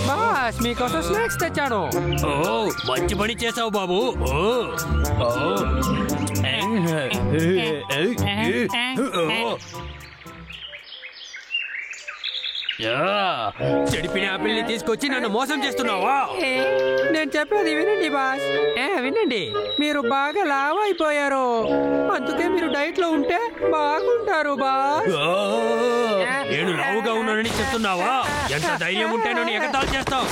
Boss మీకోసం snacks తెచ్చాను. ఓ మంచి పని చేసావు బాబు. చెడిపిన ఆపిల్ని తీసుకొచ్చి నన్ను మోసం చేస్తున్నావా? నేను చెప్పేది వినండి బాస్. వినండి, మీరు బాగా లావు అయిపోయారు, అందుకే మీరు డైట్ లో ఉంటే బాగుంటారు బాస్. నేను లావుగా ఉన్నానని చెప్తున్నావా? ఎంత ధైర్యం ఉంటే నన్ను ఎగతాళి చేస్తావు?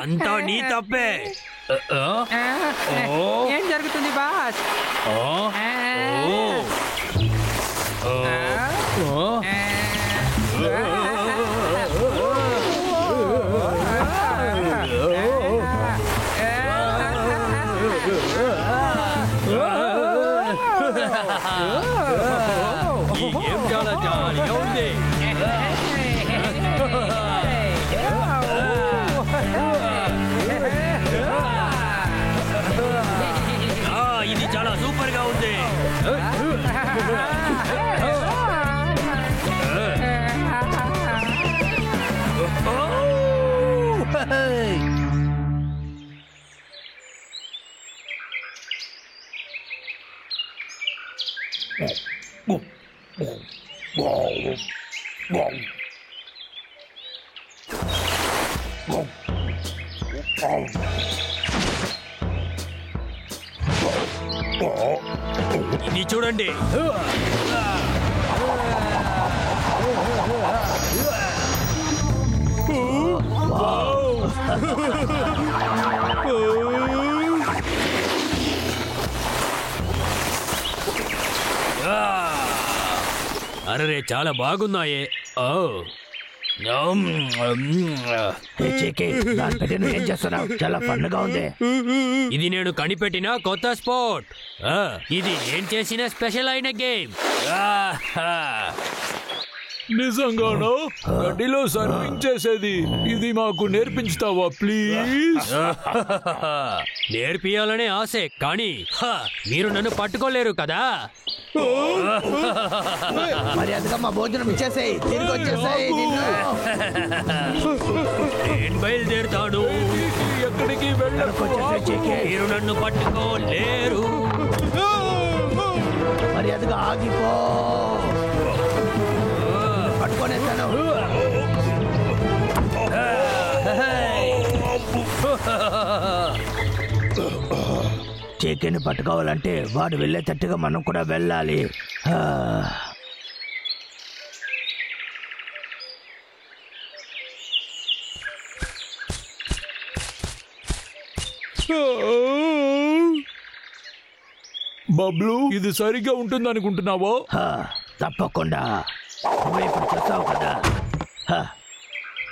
అంతా నీ తప్పే. ఏం జరుగుతుంది బాస్? ఈ గేమ్ చాలా జాలీగా ఉంది. ఇది చాలా సూపర్ గా ఉంది. ఇది చూడండి. అరే చాలా బాగున్నాయే. ఏం చేస్తున్నావు? చాలా ఫన్గా ఉంది. ఇది నేను కనిపెట్టిన కొత్త స్పోర్ట్. ఇది నేను చేసిన స్పెషల్ అయిన గేమ్. నిజంగానో? గడ్డిలో సర్ఫింగ్ చేసేది ఇది మాకు నేర్పించుతావా ప్లీజ్? నేర్పియాలనే ఆశే, కానీ మీరు నన్ను పట్టుకోలేరు కదా. మర్యాదగా మా భోజనం ఇచ్చేసాయి, తిరిగి వచ్చేసాయి. నేను బయలుదేరుతాను. ఎక్కడికి వెళ్ళకు, మీరు నన్ను పట్టుకోలేరు. మర్యాదగా ఆగిపో. పట్టుకోనేస్తాను. చికెన్ పట్టుకోవాలంటే వాడు వెళ్ళేటట్టుగా మనం కూడా వెళ్ళాలి. బబ్లు, ఇది సరిగ్గా ఉంటుంది అనుకుంటున్నావా? తప్పకుండా. నువ్వు ఇప్పుడు చూస్తావు కదా,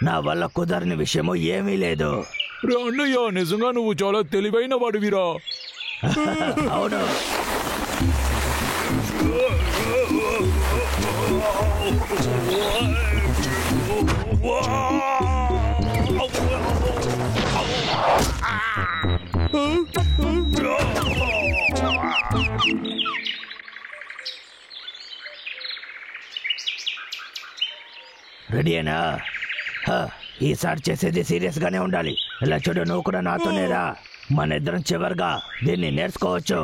నా వల్ల కుదరని విషయము ఏమీ లేదు. అన్నయ్య, నిజంగా నువ్వు చాలా తెలివైన వాడివిరా. అవును. రెడీయేనా? ఈసారి చేసేది సీరియస్ గానే ఉండాలి. ఇలా చూడు, నువ్వు కూడా నాతోనే రా. మన ఇద్దరం చివరిగా దీన్ని నేర్చుకోవచ్చు.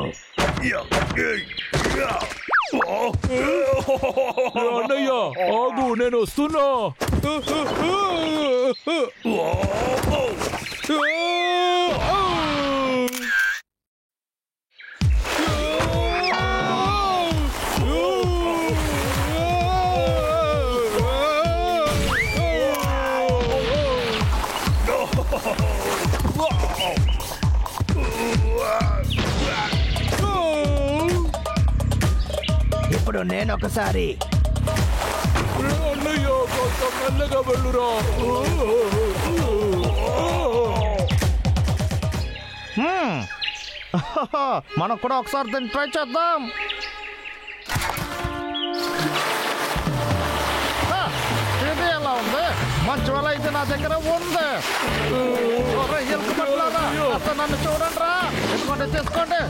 అన్నయ్య ఆగు, నేను వస్తున్నా. ఇప్పుడు నేను ఒకసారి. అన్నయ్య కొంత మెల్లగా వెళ్ళురా. మనం కూడా ఒకసారి దీన్ని ట్రై చేద్దాం. ఇది ఎలా ఉంది? మంచి వల్ల అయితే నా దగ్గర ఉంది. ఎలుక పట్లారా, అసలు నన్ను చూడండి రా. ఎత్తుకోండి, తీసుకోండి.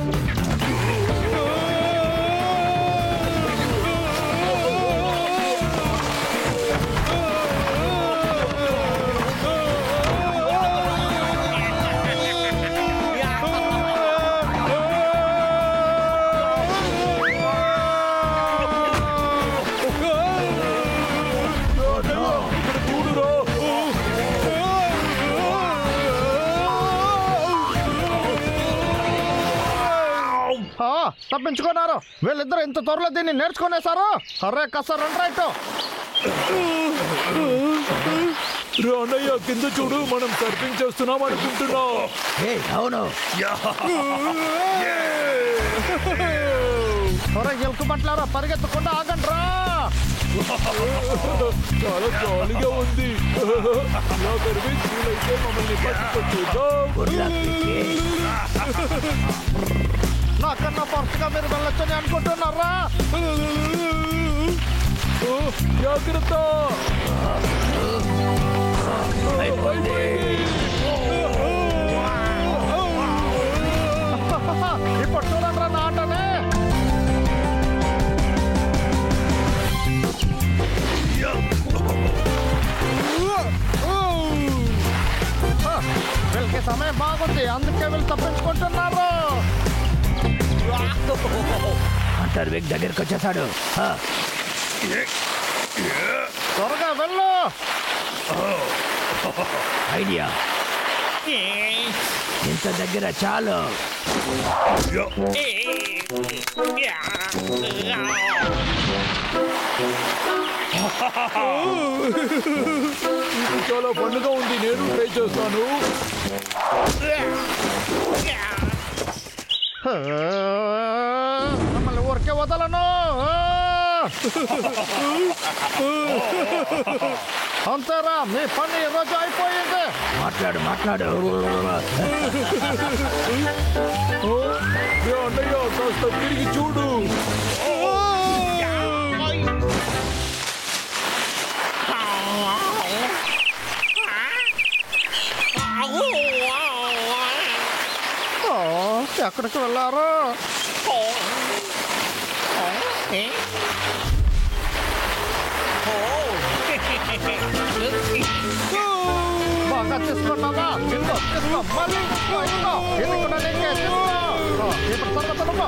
తప్పించుకున్నారు. వీళ్ళిద్దరు ఇంత త్వరలో దీన్ని నేర్చుకునేశారు. అరే కస రన్ రైట్. అన్నయ్య కింద చూడు, మనం సర్ఫింగ్ చేస్తున్నాం అనుకుంటున్నా. అవును. ఒరే ఎలుక పట్లారా, పరిగెత్తకుండా ఆగండి రా. చాలా జాలీగా ఉంది. మమ్మల్ని నాకన్నా ఫాస్ట్గా మీరు వెళ్ళొచ్చని అనుకుంటున్నారా? జాగ్రత్త. ఇప్పుడు చూడండి రా నా ఆటని. వీళ్ళకి సమయం బాగుంది, అందుకే వీళ్ళు తప్పించుకుంటున్నారు. హంటర్ విగ్ దగ్గరికి వచ్చేసాడు. త్వరగా వెళ్ళు. ఐడియా ఇంత దగ్గర చాలు. ఇది చాలా పండుగ ఉంది, నేను ట్రై చేస్తాను. మమ్మల్ని ఊరికే వదలను. అంతేరా, మీ పని ఈరోజు అయిపోయింది. మాట్లాడు. అన్నయ్య కాస్త తిరిగి చూడు. ఎక్కడికి వెళ్ళారు? బాగా తీసుకున్నావా? తీసుకో మళ్ళీ ఇది కూడా లేకే తీసుకో. ఇప్పుడు తర్వాత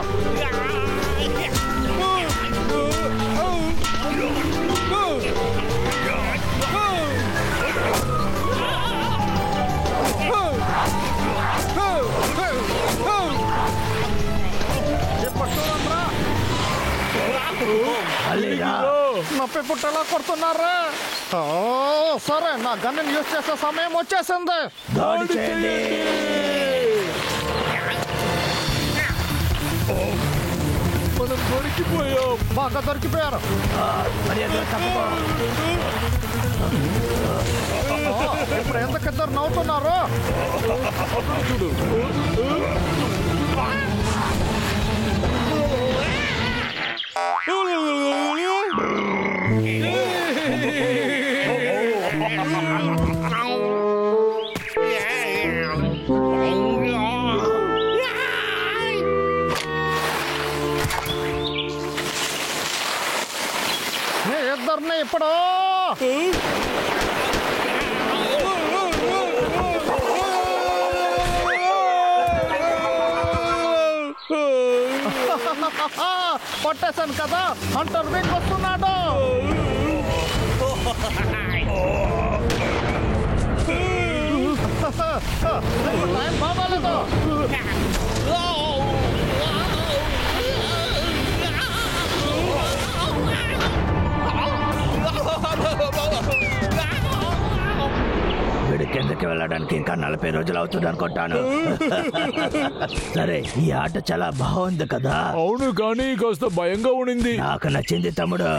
నొప్పి పుట్టలా కొడుతున్నారా? సరే, నా గన్నుని యూజ్ చేసే సమయం వచ్చేసింది. మనం దొరికిపోయాం. బాగా దొరికిపోయారు. ఇప్పుడు ఎందుకిద్దరు నవ్వుతున్నారు? చూడు. ఇద్దరిని ఇప్పుడు పట్టేశాను కదా. హంటర్ వీక్ వస్తున్నాడు. టైం బాగాలేదు. వీడు కిందకి వెళ్ళడానికి ఇంకా 40 రోజులు అవుతుంది అనుకుంటాను. సరే, ఈ ఆట చాలా బాగుంది కదా. అవును, కానీ కాస్త భయంగా ఉండింది. నాకు నచ్చింది తమ్ముడు.